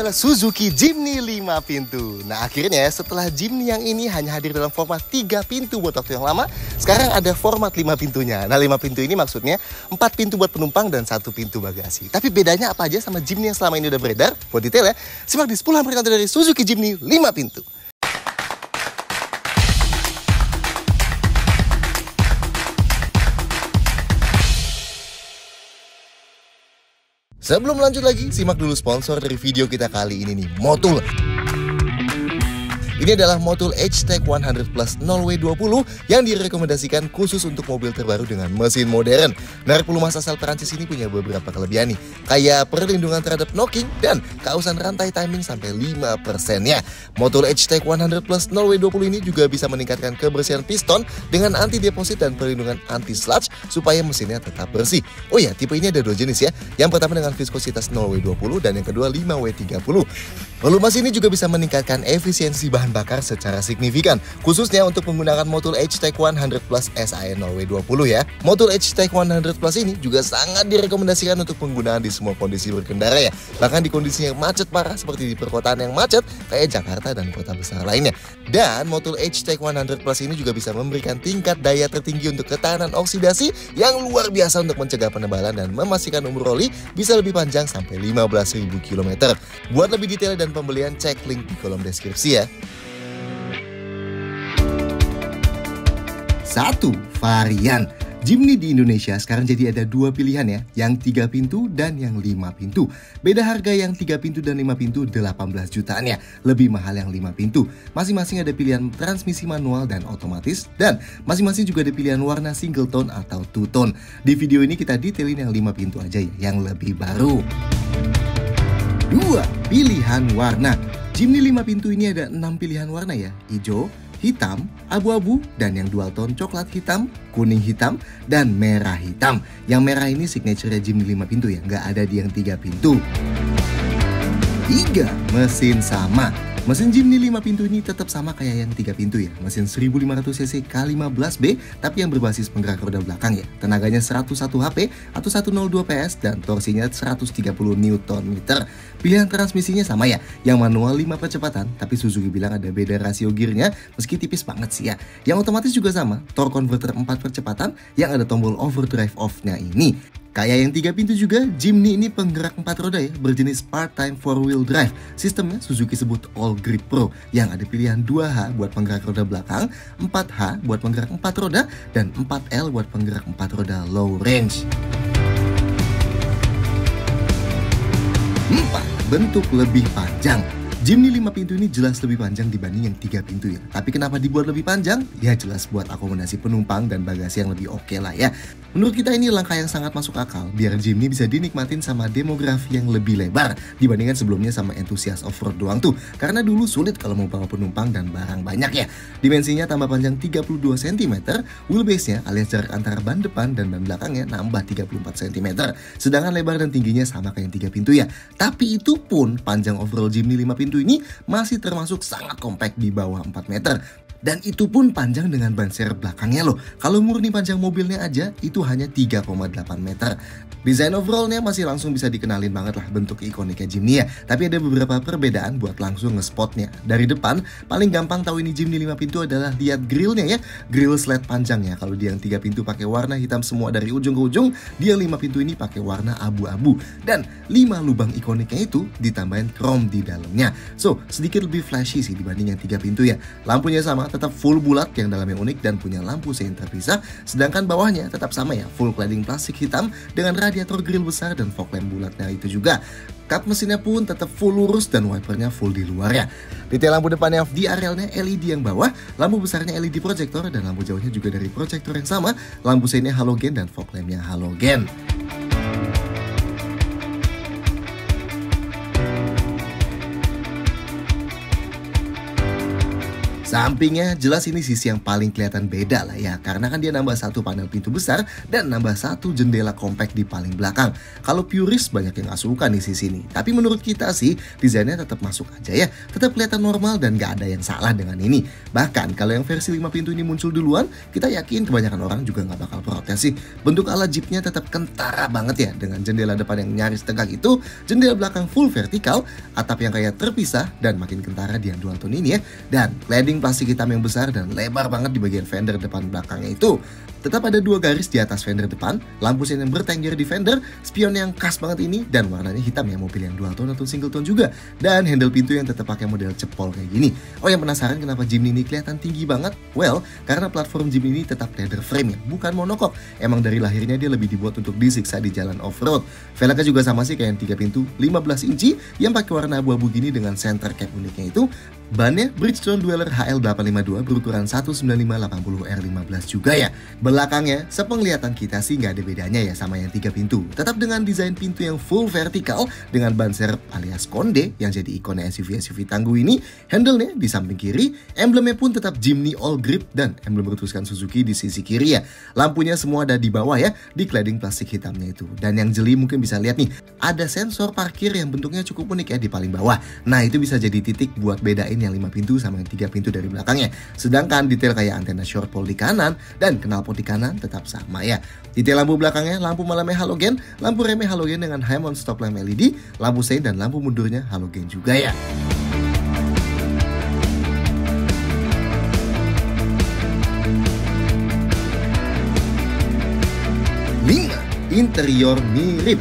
adalah Suzuki Jimny 5 pintu. Nah akhirnya setelah Jimny yang ini hanya hadir dalam format 3 pintu buat waktu yang lama, sekarang ada format 5 pintunya. Nah 5 pintu ini maksudnya 4 pintu buat penumpang dan 1 pintu bagasi. Tapi bedanya apa aja sama Jimny yang selama ini udah beredar? Buat detail ya, simak di 10 hampir dari Suzuki Jimny 5 pintu. Sebelum lanjut lagi, simak dulu sponsor dari video kita kali ini nih, Motul. Ini adalah Motul H-Tech 100 Plus 0W20 yang direkomendasikan khusus untuk mobil terbaru dengan mesin modern. Merek pelumas asal Perancis ini punya beberapa kelebihan nih, kayak perlindungan terhadap knocking dan keausan rantai timing sampai 5%-nya. Motul H-Tech 100 Plus 0W20 ini juga bisa meningkatkan kebersihan piston dengan anti deposit dan perlindungan anti sludge supaya mesinnya tetap bersih. Oh ya, tipe ini ada 2 jenis ya. Yang pertama dengan viskositas 0W20 dan yang kedua 5W30. Pelumas ini juga bisa meningkatkan efisiensi bahan bakar secara signifikan, khususnya untuk menggunakan Motul H-Tech 100 Plus SAE 0W20 ya. Motul H-Tech 100 Plus ini juga sangat direkomendasikan untuk penggunaan di semua kondisi berkendara ya. Bahkan di kondisi yang macet parah seperti di perkotaan yang macet kayak Jakarta dan kota besar lainnya. Dan Motul H-Tech 100 Plus ini juga bisa memberikan tingkat daya tertinggi untuk ketahanan oksidasi yang luar biasa untuk mencegah penebalan dan memastikan umur oli bisa lebih panjang sampai 15.000 km. Buat lebih detail dan pembelian cek link di kolom deskripsi ya. 1. Varian Jimny di Indonesia sekarang jadi ada 2 pilihan ya, yang 3 pintu dan yang 5 pintu. Beda harga yang 3 pintu dan 5 pintu 18 jutaan ya, lebih mahal yang 5 pintu. Masing-masing ada pilihan transmisi manual dan otomatis, dan masing-masing juga ada pilihan warna single tone atau two tone. Di video ini kita detailin yang 5 pintu aja ya, yang lebih baru. 2. Pilihan warna. Jimny 5 pintu ini ada 6 pilihan warna ya, hijau, hitam, abu-abu, dan yang dual tone coklat hitam, kuning hitam, dan merah hitam. Yang merah ini signature Jimny 5 pintu ya, nggak ada di yang 3 pintu. 3. Mesin sama. Mesin Jimny 5 pintu ini tetap sama kayak yang 3 pintu ya. Mesin 1500cc K15B tapi yang berbasis penggerak roda belakang ya. Tenaganya 101 HP atau 102 PS dan torsinya 130 Nm. Pilihan transmisinya sama ya, yang manual 5 percepatan tapi Suzuki bilang ada beda rasio gearnya meski tipis banget sih ya. Yang otomatis juga sama, torque converter 4 percepatan yang ada tombol overdrive off-nya ini. Kayak yang 3 pintu juga, Jimny ini penggerak 4 roda ya, berjenis part-time 4-wheel drive. Sistemnya Suzuki sebut All Grip Pro, yang ada pilihan 2H buat penggerak roda belakang, 4H buat penggerak 4 roda, dan 4L buat penggerak 4 roda low range. 4. Bentuk lebih panjang. Jimny 5 pintu ini jelas lebih panjang dibanding yang 3 pintu ya. Tapi kenapa dibuat lebih panjang? Ya jelas buat akomodasi penumpang dan bagasi yang lebih oke lah ya. Menurut kita ini langkah yang sangat masuk akal biar Jimny bisa dinikmatin sama demografi yang lebih lebar dibandingkan sebelumnya sama entusias off-road doang tuh. Karena dulu sulit kalau mau bawa penumpang dan barang banyak ya. Dimensinya tambah panjang 32 cm, wheelbase-nya alias jarak antara ban depan dan ban belakangnya nambah 34 cm. Sedangkan lebar dan tingginya sama kayak yang 3 pintu ya. Tapi itu pun panjang overall Jimny 5 pintu ini masih termasuk sangat compact di bawah 4 meter. Dan itu pun panjang dengan ban serep belakangnya loh. Kalau murni panjang mobilnya aja itu hanya 3,8 meter. Desain overallnya masih langsung bisa dikenalin banget lah bentuk ikoniknya Jimny ya. Tapi ada beberapa perbedaan buat langsung ngespotnya. Dari depan, paling gampang tahu ini Jimny 5 pintu adalah lihat grillnya ya. Grill sled panjangnya. Kalau di yang 3 pintu pakai warna hitam semua dari ujung ke ujung, di yang 5 pintu ini pakai warna abu-abu. Dan 5 lubang ikoniknya itu ditambahin chrome di dalamnya. So, sedikit lebih flashy sih dibanding yang 3 pintu ya. Lampunya sama, tetap full bulat yang dalamnya unik dan punya lampu sein terpisah. Sedangkan bawahnya tetap sama ya, full cladding plastik hitam dengan radiator grill besar dan fog lamp bulatnya itu juga. Kap mesinnya pun tetap full lurus dan wipernya full di luar ya. Detail lampu depannya VRL-nya LED yang bawah, lampu besarnya LED proyektor dan lampu jauhnya juga dari proyektor yang sama, lampu seinnya halogen dan fog lampnya halogen. Sampingnya jelas ini sisi yang paling kelihatan beda lah ya, karena kan dia nambah satu panel pintu besar dan nambah satu jendela compact di paling belakang. Kalau purist banyak yang gak suka nih sisi ini, tapi menurut kita sih desainnya tetap masuk aja ya, tetap kelihatan normal dan gak ada yang salah dengan ini. Bahkan kalau yang versi 5 pintu ini muncul duluan, kita yakin kebanyakan orang juga gak bakal protes sih. Bentuk ala Jeepnya tetap kentara banget ya, dengan jendela depan yang nyaris tegak itu, jendela belakang full vertikal, atap yang kayak terpisah dan makin kentara di yang dual tone ini ya, dan cladding plastik hitam yang besar dan lebar banget di bagian fender depan belakangnya itu. Tetap ada 2 garis di atas fender depan, lampu sen yang bertengger di fender, spion yang khas banget ini, dan warnanya hitam ya, mobil yang dual tone atau single tone juga, dan handle pintu yang tetap pakai model cepol kayak gini. Oh, yang penasaran kenapa Jimny ini kelihatan tinggi banget? Well, karena platform Jimny ini tetap leather frame ya, bukan monokok. Emang dari lahirnya dia lebih dibuat untuk disiksa di jalan off-road. Velgnya juga sama sih kayak yang 3 pintu 15 inci yang pakai warna abu-abu gini dengan center cap uniknya itu. Bannya Bridgestone Dweller HL852 berukuran 195/80R15 juga ya. Belakangnya, sepenglihatan kita sih nggak ada bedanya ya sama yang 3 pintu. Tetap dengan desain pintu yang full vertikal dengan ban serep alias konde yang jadi ikonnya SUV-SUV tangguh ini. Handle-nya di samping kiri, emblemnya pun tetap Jimny All Grip dan emblem bertuliskan Suzuki di sisi kiri ya. Lampunya semua ada di bawah ya, di cladding plastik hitamnya itu. Dan yang jeli mungkin bisa lihat nih, ada sensor parkir yang bentuknya cukup unik ya di paling bawah. Nah, itu bisa jadi titik buat bedain yang 5 pintu sama yang 3 pintu dari belakangnya. Sedangkan detail kayak antena short pole di kanan dan knalpot di kanan tetap sama ya. Detail lampu belakangnya, lampu malamnya halogen, lampu remnya halogen dengan high mount stop lamp LED, lampu sein dan lampu mundurnya halogen juga ya. 5. Interior mirip.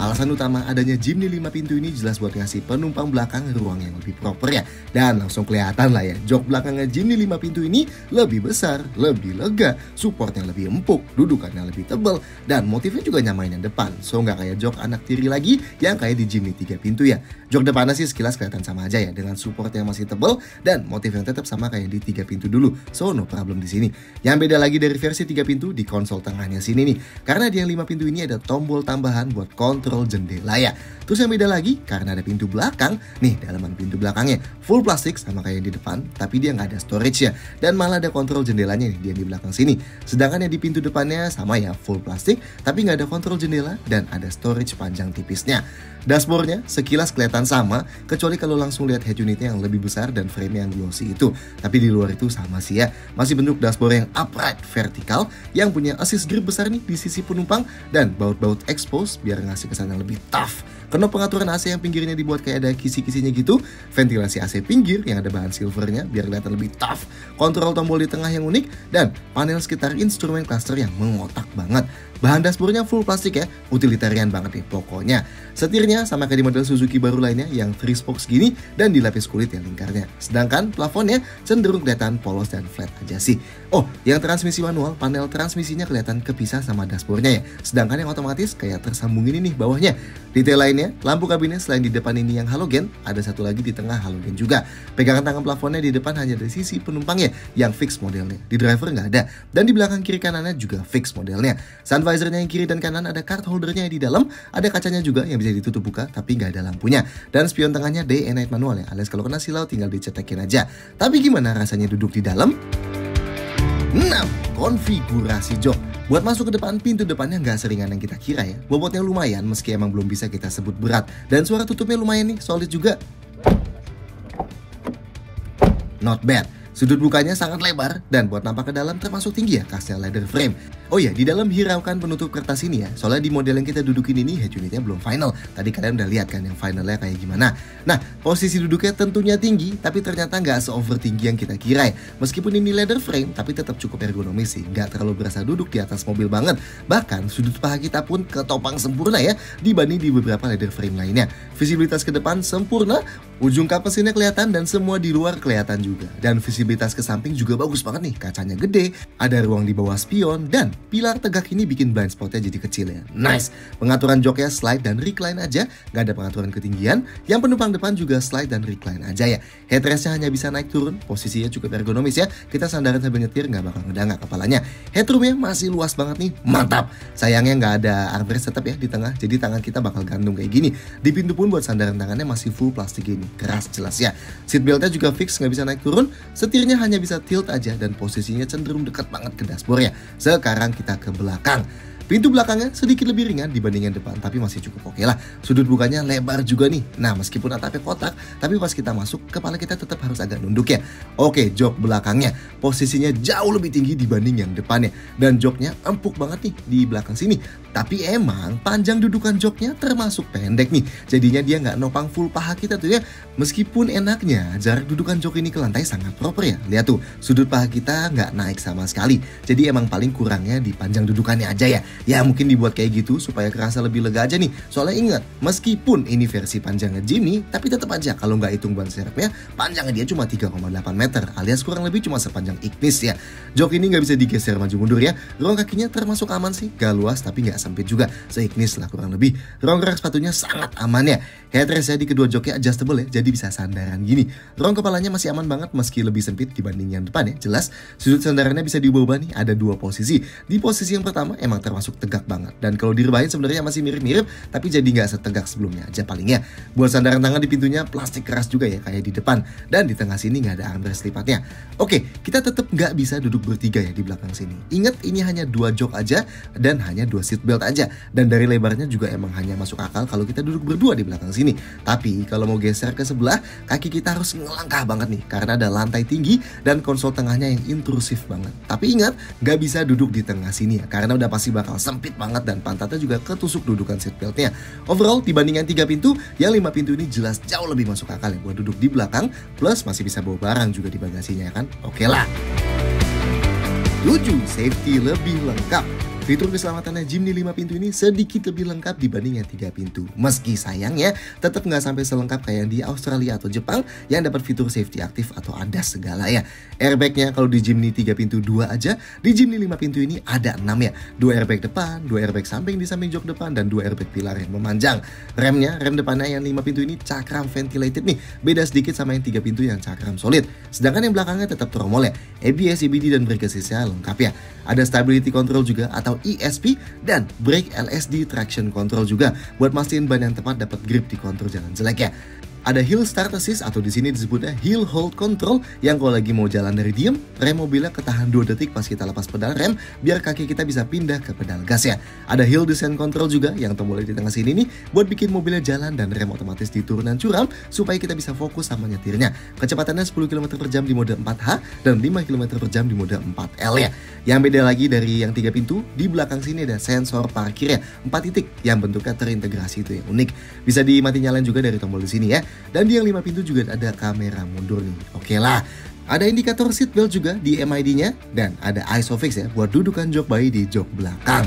Alasan utama adanya Jimny 5 pintu ini jelas buat ngasih penumpang belakang ruang yang lebih proper ya. Dan langsung kelihatan lah ya, jok belakangnya Jimny 5 pintu ini lebih besar, lebih lega, supportnya lebih empuk, dudukannya lebih tebal, dan motifnya juga nyamain yang depan. So nggak kayak jok anak tiri lagi yang kayak di Jimny 3 pintu ya. Jok depannya sih sekilas kelihatan sama aja ya, dengan support yang masih tebal dan motif yang tetap sama kayak di 3 pintu dulu. So no problem di sini. Yang beda lagi dari versi 3 pintu di konsol tengahnya sini nih. Karena di yang 5 pintu ini ada tombol tambahan buat kontrol jendela ya. Terus yang beda lagi karena ada pintu belakang, nih dalaman pintu belakangnya full plastik sama kayak di depan, tapi dia nggak ada storage ya, dan malah ada kontrol jendelanya nih di belakang sini. Sedangkan yang di pintu depannya sama ya, full plastik, tapi nggak ada kontrol jendela dan ada storage panjang tipisnya. Dashboardnya sekilas kelihatan sama, kecuali kalau langsung lihat head unitnya yang lebih besar dan frame yang glossy itu. Tapi di luar itu sama sih ya, masih bentuk dashboard yang upright vertikal, yang punya assist grip besar nih di sisi penumpang, dan baut-baut expose biar ngasih kesan yang lebih tough. Knob pengaturan AC yang pinggirnya dibuat kayak ada kisi-kisinya gitu, ventilasi AC pinggir yang ada bahan silvernya biar kelihatan lebih tough, kontrol tombol di tengah yang unik, dan panel sekitar instrumen cluster yang mengotak banget. Bahan dashboardnya full plastik ya, utilitarian banget nih pokoknya. Setirnya sama kayak di model Suzuki baru lainnya yang 3 spokes gini dan dilapis kulit yang lingkarnya. Sedangkan plafonnya cenderung kelihatan polos dan flat aja sih. Oh, yang transmisi manual, panel transmisinya kelihatan kepisah sama dashboardnya ya. Sedangkan yang otomatis kayak tersambung ini nih bawahnya. Detail lainnya, lampu kabinnya selain di depan ini yang halogen, ada satu lagi di tengah halogen juga. Pegangan tangan plafonnya di depan hanya dari sisi penumpangnya yang fix modelnya. Di driver nggak ada. Dan di belakang kiri kanannya juga fix modelnya. Sun visornya yang kiri dan kanan ada card holdernya di dalam, ada kacanya juga yang bisa ditutup buka tapi nggak ada lampunya. Dan spion tengahnya day and night manual ya, alias kalau kena silau tinggal dicetekin aja. Tapi gimana rasanya duduk di dalam? 6. Konfigurasi jok. Buat masuk ke depan, pintu depannya nggak seringan yang kita kira ya. Bobotnya lumayan meski emang belum bisa kita sebut berat. Dan suara tutupnya lumayan nih, solid juga. Not bad. Sudut bukanya sangat lebar dan buat nampak ke dalam termasuk tinggi ya, khasnya leather frame. Oh ya, di dalam hiraukan penutup kertas ini ya, soalnya di model yang kita dudukin ini head unitnya belum final. Tadi kalian udah lihat kan yang finalnya kayak gimana. Nah, posisi duduknya tentunya tinggi, tapi ternyata nggak se-over tinggi yang kita kira ya. Meskipun ini leather frame, tapi tetap cukup ergonomis sih, nggak terlalu berasa duduk di atas mobil banget. Bahkan sudut paha kita pun ketopang sempurna ya, dibanding di beberapa leather frame lainnya. Visibilitas ke depan sempurna, ujung kap mesinnya kelihatan dan semua di luar kelihatan juga. Dan visibilitas ke samping juga bagus banget nih, kacanya gede, ada ruang di bawah spion, dan pilar tegak ini bikin blind spotnya jadi kecil ya. Nice. Pengaturan joknya slide dan recline aja, nggak ada pengaturan ketinggian. Yang penumpang depan juga slide dan recline aja ya. Headrestnya hanya bisa naik turun, posisinya cukup ergonomis ya. Kita sandaran sambil nyetir nggak bakal ngedangak kepalanya. Headroomnya masih luas banget nih, mantap. Sayangnya nggak ada armrest tetap ya di tengah, jadi tangan kita bakal gantung kayak gini. Di pintu pun buat sandaran tangannya masih full plastik gini, keras jelas ya. Seatbeltnya juga fix, nggak bisa naik turun. Setirnya hanya bisa tilt aja dan posisinya cenderung dekat banget ke dashboard ya. Sekarang kita ke belakang. Pintu belakangnya sedikit lebih ringan dibandingin depan, tapi masih cukup oke lah. Sudut bukanya lebar juga nih. Nah, meskipun atapnya kotak, tapi pas kita masuk, kepala kita tetap harus agak nunduk ya. Oke, jok belakangnya posisinya jauh lebih tinggi dibanding yang depannya. Dan joknya empuk banget nih di belakang sini. Tapi emang panjang dudukan joknya termasuk pendek nih. Jadinya dia nggak nopang full paha kita tuh ya. Meskipun enaknya, jarak dudukan jok ini ke lantai sangat proper ya. Lihat tuh, sudut paha kita nggak naik sama sekali. Jadi emang paling kurangnya di panjang dudukannya aja ya. Ya mungkin dibuat kayak gitu supaya kerasa lebih lega aja nih. Soalnya ingat, meskipun ini versi panjangnya Jimny, tapi tetap aja kalau nggak hitung ban serepnya, panjangnya dia cuma 3,8 meter alias kurang lebih cuma sepanjang Ignis ya. Jok ini nggak bisa digeser maju mundur ya. Ruang kakinya termasuk aman sih, gak luas tapi nggak sempit juga, se-Ignis lah kurang lebih. Ruang gerak sepatunya sangat aman ya. Headrestnya di kedua joknya adjustable ya, jadi bisa sandaran gini. Ruang kepalanya masih aman banget meski lebih sempit dibanding yang depan ya. Jelas, sudut sandarannya bisa diubah-ubah nih, ada dua posisi. Di posisi yang pertama emang termasuk tegak banget, dan kalau direbahin sebenarnya masih mirip-mirip, tapi jadi nggak setegak sebelumnya aja palingnya. Buat sandaran tangan di pintunya plastik keras juga ya, kayak di depan, dan di tengah sini nggak ada armrest lipatnya. Oke, kita tetap nggak bisa duduk bertiga ya di belakang sini. Ingat, ini hanya 2 jok aja dan hanya 2 seat belt aja, dan dari lebarnya juga emang hanya masuk akal kalau kita duduk berdua di belakang sini. Tapi kalau mau geser ke sebelah, kaki kita harus ngelangkah banget nih, karena ada lantai tinggi dan konsol tengahnya yang intrusif banget. Tapi ingat, nggak bisa duduk di tengah sini ya, karena udah pasti bakal sempit banget dan pantatnya juga ketusuk dudukan seatbeltnya. Overall, dibandingkan 3 pintu, yang 5 pintu ini jelas jauh lebih masuk akal ya buat duduk di belakang, plus masih bisa bawa barang juga di bagasinya ya kan. Oke lah. 7. Safety lebih lengkap. Fitur keselamatannya Jimny 5 pintu ini sedikit lebih lengkap dibanding yang 3 pintu. Meski sayangnya tetap nggak sampai selengkap kayak yang di Australia atau Jepang yang dapat fitur safety aktif atau ADAS segala ya. Airbagnya kalau di Jimny 3 pintu 2 aja, di Jimny 5 pintu ini ada 6 ya. 2 airbag depan, 2 airbag samping di samping jok depan, dan 2 airbag pilar yang memanjang. Rem depannya yang 5 pintu ini cakram ventilated nih. Beda sedikit sama yang 3 pintu yang cakram solid. Sedangkan yang belakangnya tetap tromol ya. ABS, EBD, dan brake assist-nya lengkap ya. Ada stability control juga atau ESP, dan brake LSD traction control juga buat mastiin ban yang tepat dapat grip di kontur jalan jelek ya. Ada hill start assist atau di sini disebutnya hill hold control, yang kalau lagi mau jalan dari diem, rem mobilnya ketahan 2 detik pas kita lepas pedal rem biar kaki kita bisa pindah ke pedal gas ya. Ada hill descent control juga yang tombolnya di tengah sini nih buat bikin mobilnya jalan dan rem otomatis di turunan curam supaya kita bisa fokus sama nyetirnya. Kecepatannya 10 km per jam di mode 4H dan 5 km per jam di mode 4L ya. Yang beda lagi dari yang 3 pintu, di belakang sini ada sensor parkir ya, 4 titik yang bentuknya terintegrasi, itu yang unik. Bisa dimati nyalain juga dari tombol di sini ya. Dan di yang 5 pintu juga ada kamera mundur nih. Oke lah. Ada indikator seatbelt juga di MID-nya, dan ada ISOFIX ya buat dudukan jok bayi di jok belakang.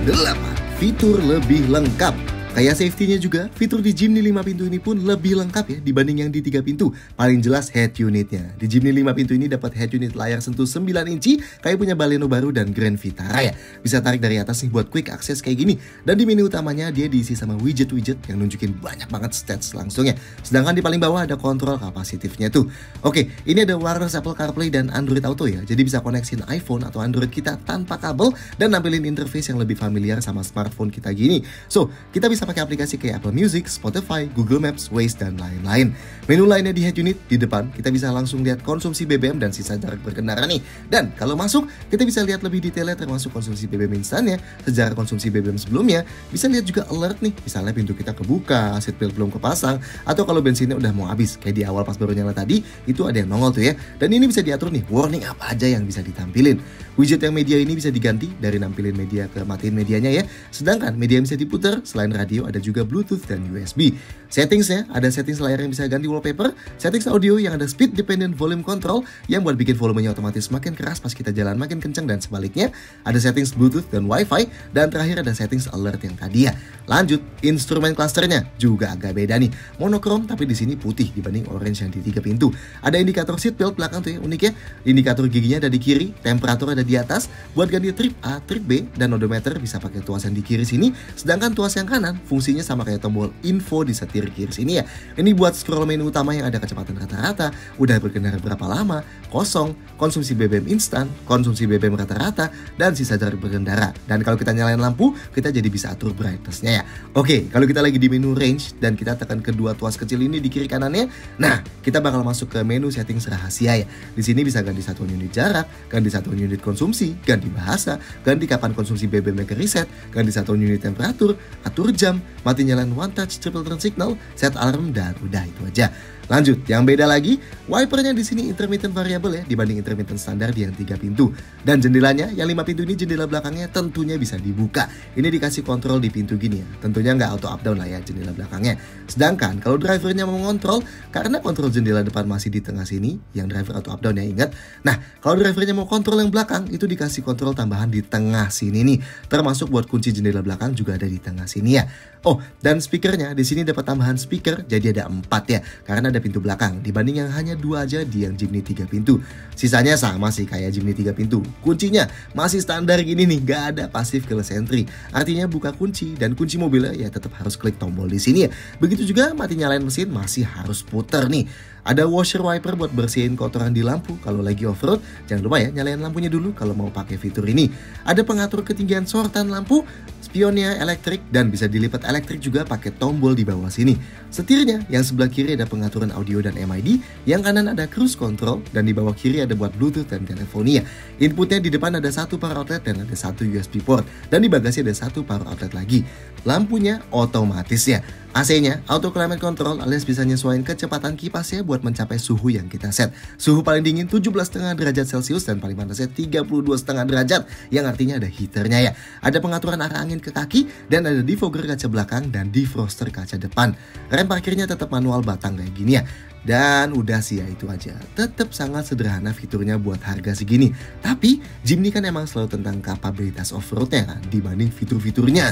8. Fitur lebih lengkap. Kayak safety-nya juga, fitur di Jimny 5 pintu ini pun lebih lengkap ya dibanding yang di 3 pintu. Paling jelas head unitnya. Di Jimny 5 pintu ini dapat head unit layar sentuh 9 inci kayak punya Baleno baru dan Grand Vitara ya. Bisa tarik dari atas nih buat quick access kayak gini. Dan di menu utamanya dia diisi sama widget-widget yang nunjukin banyak banget stats langsung ya. Sedangkan di paling bawah ada kontrol kapasitifnya tuh. Oke, ini ada wireless Apple CarPlay dan Android Auto ya. Jadi bisa koneksin iPhone atau Android kita tanpa kabel dan nampilin interface yang lebih familiar sama smartphone kita gini. So, kita bisa pakai aplikasi kayak Apple Music, Spotify, Google Maps, Waze, dan lain-lain. Menu lainnya di head unit, di depan kita bisa langsung lihat konsumsi BBM dan sisa jarak berkendara nih. Dan kalau masuk, kita bisa lihat lebih detailnya termasuk konsumsi BBM instannya, sejarah konsumsi BBM sebelumnya, bisa lihat juga alert nih, misalnya pintu kita kebuka, seatbelt belum kepasang, atau kalau bensinnya udah mau habis, kayak di awal pas baru nyala tadi, itu ada yang nongol tuh ya. Dan ini bisa diatur nih, warning apa aja yang bisa ditampilin. Widget yang media ini bisa diganti dari nampilin media ke matiin medianya ya. Sedangkan media yang bisa diputar, selain radio radio, ada juga Bluetooth dan USB. Settingsnya, ada settings layar yang bisa ganti wallpaper, settings audio yang ada speed dependent volume control yang buat bikin volumenya otomatis makin keras pas kita jalan makin kenceng dan sebaliknya, ada settings Bluetooth dan Wi-Fi, dan terakhir ada settings alert yang tadi ya. Lanjut, instrumen clusternya juga agak beda nih, monokrom tapi di sini putih dibanding orange yang di 3 pintu. Ada indikator seatbelt belakang tuh ya, unik ya. Indikator giginya ada di kiri, temperatur ada di atas, buat ganti trip A, trip B, dan odometer bisa pakai tuas yang di kiri sini, sedangkan tuas yang kanan fungsinya sama kayak tombol info di setir kiri sini ya. Ini buat scroll menu utama yang ada kecepatan rata-rata, udah berkendara berapa lama, kosong, konsumsi BBM instan, konsumsi BBM rata-rata, dan sisa dari berkendara. Dan kalau kita nyalain lampu, kita jadi bisa atur brightness-nya ya. Oke, kalau kita lagi di menu range dan kita tekan kedua tuas kecil ini di kiri kanannya, nah kita bakal masuk ke menu settings rahasia ya. Di sini bisa ganti satuan unit jarak, ganti satuan unit konsumsi, ganti bahasa, ganti kapan konsumsi BBM ke reset, ganti satuan unit temperatur, atur jam, mati nyalain one touch triple turn signal, set alarm, dan udah itu aja. Lanjut, yang beda lagi, wipernya di sini intermittent variable ya dibanding intermittent standar di yang 3 pintu. Dan jendelanya, yang 5 pintu ini jendela belakangnya tentunya bisa dibuka. Ini dikasih kontrol di pintu gini ya. Tentunya nggak auto up down lah ya jendela belakangnya. Sedangkan kalau drivernya mau ngontrol, karena kontrol jendela depan masih di tengah sini, yang driver auto up down ya ingat. Nah, kalau drivernya mau kontrol yang belakang, itu dikasih kontrol tambahan di tengah sini nih. Termasuk buat kunci jendela belakang juga ada di tengah sini ya. Oh, dan speakernya di sini dapat tambahan speaker, jadi ada 4 ya, karena ada pintu belakang dibanding yang hanya 2 aja di yang Jimny 3 pintu. Sisanya sama sih kayak Jimny 3 pintu. Kuncinya masih standar gini nih, gak ada passive keyless entry. Artinya buka kunci dan kunci mobilnya ya tetap harus klik tombol di sini ya. Begitu juga mati nyalain mesin masih harus puter nih. Ada washer wiper buat bersihin kotoran di lampu kalau lagi off-road. Jangan lupa ya nyalain lampunya dulu kalau mau pakai fitur ini. Ada pengatur ketinggian sortan lampu, spionnya elektrik, dan bisa dilipat elektrik juga pakai tombol di bawah sini. Setirnya yang sebelah kiri ada pengaturan audio dan MID, yang kanan ada cruise control, dan di bawah kiri ada buat Bluetooth dan teleponia. Inputnya di depan ada 1 power outlet dan ada 1 USB port, dan di bagasi ada 1 power outlet lagi. Lampunya otomatis ya. AC-nya auto climate control alias bisa nyesuaiin kecepatan kipasnya buat mencapai suhu yang kita set. Suhu paling dingin 17,5 derajat Celcius dan paling panasnya 32,5 derajat, yang artinya ada heaternya ya. Ada pengaturan arah angin ke kaki dan ada defogger kaca belakang dan defroster kaca depan. Rem parkirnya tetap manual batang kayak gini ya. Dan udah sih ya itu aja. Tetap sangat sederhana fiturnya buat harga segini. Tapi Jimny kan emang selalu tentang kapabilitas off-roadnya kan dibanding fitur-fiturnya.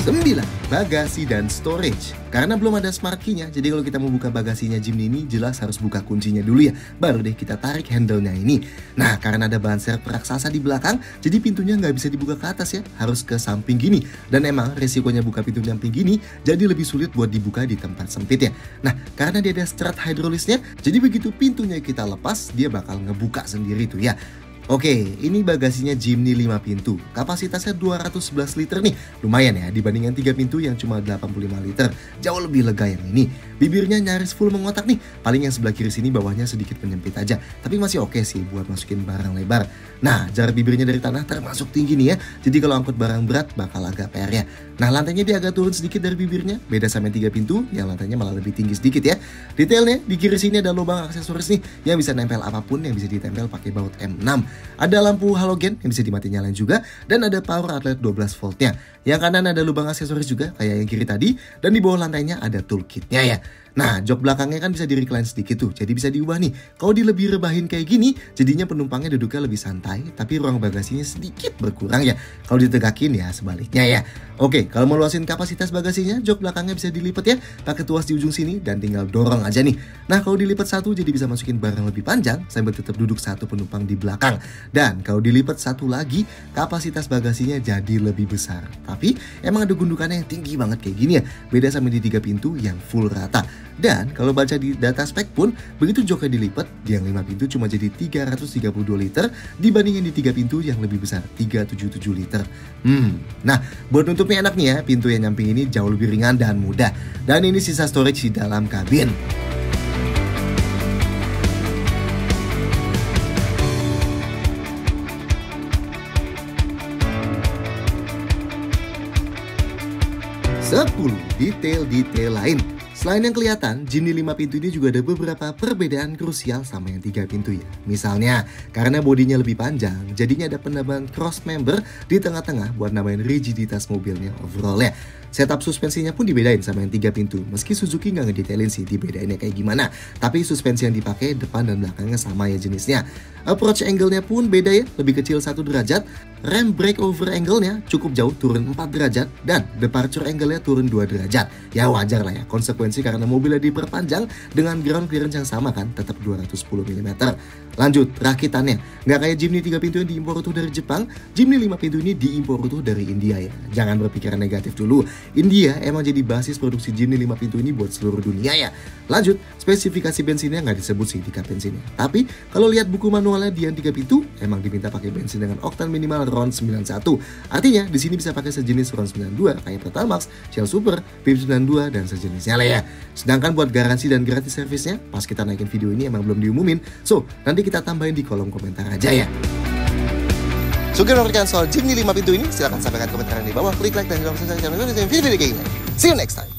9. Bagasi dan storage. Karena belum ada smart key-nya, jadi kalau kita mau buka bagasinya Jimny ini jelas harus buka kuncinya dulu ya. Baru deh kita tarik handle-nya ini. Nah, karena ada ban serep raksasa di belakang, jadi pintunya nggak bisa dibuka ke atas ya, harus ke samping gini. Dan emang resikonya buka pintu samping gini, jadi lebih sulit buat dibuka di tempat sempit ya. Nah, karena dia ada strut hidrolisnya, jadi begitu pintunya kita lepas, dia bakal ngebuka sendiri tuh ya. Oke, ini bagasinya Jimny 5 pintu. Kapasitasnya 211 liter nih. Lumayan ya dibanding yang 3 pintu yang cuma 85 liter. Jauh lebih lega yang ini. Bibirnya nyaris full mengotak nih. Paling yang sebelah kiri sini bawahnya sedikit menyempit aja. Tapi masih oke sih buat masukin barang lebar. Nah, jarak bibirnya dari tanah termasuk tinggi nih ya. Jadi kalau angkut barang berat bakal agak PR ya. Nah, lantainya dia agak turun sedikit dari bibirnya. Beda sama yang 3 pintu, yang lantainya malah lebih tinggi sedikit ya. Detailnya, di kiri sini ada lubang aksesoris nih. Yang bisa nempel apapun yang bisa ditempel pakai baut M6. Ada lampu halogen yang bisa dimati nyalain juga. Dan ada power outlet 12 voltnya. Yang kanan ada lubang aksesoris juga kayak yang kiri tadi. Dan di bawah lantainya ada toolkitnya ya. Nah, jok belakangnya kan bisa di-recline sedikit tuh, jadi bisa diubah nih. Kalau dilebih rebahin kayak gini, jadinya penumpangnya duduknya lebih santai, tapi ruang bagasinya sedikit berkurang ya. Kalau ditegakin ya sebaliknya ya. Oke, kalau mau luasin kapasitas bagasinya, jok belakangnya bisa dilipat ya, pakai tuas di ujung sini dan tinggal dorong aja nih. Nah, kalau dilipat satu jadi bisa masukin barang lebih panjang sambil tetap duduk satu penumpang di belakang. Dan kalau dilipat satu lagi, kapasitas bagasinya jadi lebih besar. Tapi emang ada gundukannya yang tinggi banget kayak gini ya. Beda sama di 3 pintu yang full rata. Dan kalau baca di data spek pun, begitu joknya dilipat, di yang 5 pintu cuma jadi 332 liter dibanding yang di 3 pintu yang lebih besar, 377 liter. Nah, buat nutupnya enak nih ya, pintu yang nyamping ini jauh lebih ringan dan mudah. Dan ini sisa storage di dalam kabin. Detail-detail lain. Selain yang kelihatan, Jimny 5 pintu ini juga ada beberapa perbedaan krusial sama yang 3 pintu ya. Misalnya, karena bodinya lebih panjang, jadinya ada penambahan cross member di tengah-tengah buat nambahin rigiditas mobilnya overall ya. Setup suspensinya pun dibedain sama yang 3 pintu. Meski Suzuki nggak ngedetailin sih dibedainnya kayak gimana, tapi suspensi yang dipakai depan dan belakangnya sama ya jenisnya. Approach angle-nya pun beda ya, lebih kecil 1 derajat. Rem breakover angle-nya cukup jauh, turun 4 derajat. Dan departure angle-nya turun 2 derajat. Ya wajar lah ya, konsekuensi karena mobilnya diperpanjang dengan ground clearance yang sama kan, tetap 210 mm. Lanjut, rakitannya. Nggak kayak Jimny 3 pintu yang diimpor utuh dari Jepang, Jimny 5 pintu ini diimpor utuh dari India ya. Jangan berpikiran negatif dulu. India emang jadi basis produksi Jimny 5 pintu ini buat seluruh dunia ya. Lanjut, spesifikasi bensinnya nggak disebut sih di kap bensinnya. Tapi kalau lihat buku manualnya di yang 3 pintu, emang diminta pakai bensin dengan oktan minimal RON 91. Artinya di sini bisa pakai sejenis RON 92 kayak Pertamax, Shell Super, VIP 92 dan sejenisnya lah ya. Sedangkan buat garansi dan gratis servisnya, pas kita naikin video ini emang belum diumumin. So, nanti kita tambahin di kolom komentar aja ya. So, kira soal Jimny 5 pintu ini, silahkan sampaikan komentar di bawah, klik like dan subscribe channel ini, video kayak gini. See you next time.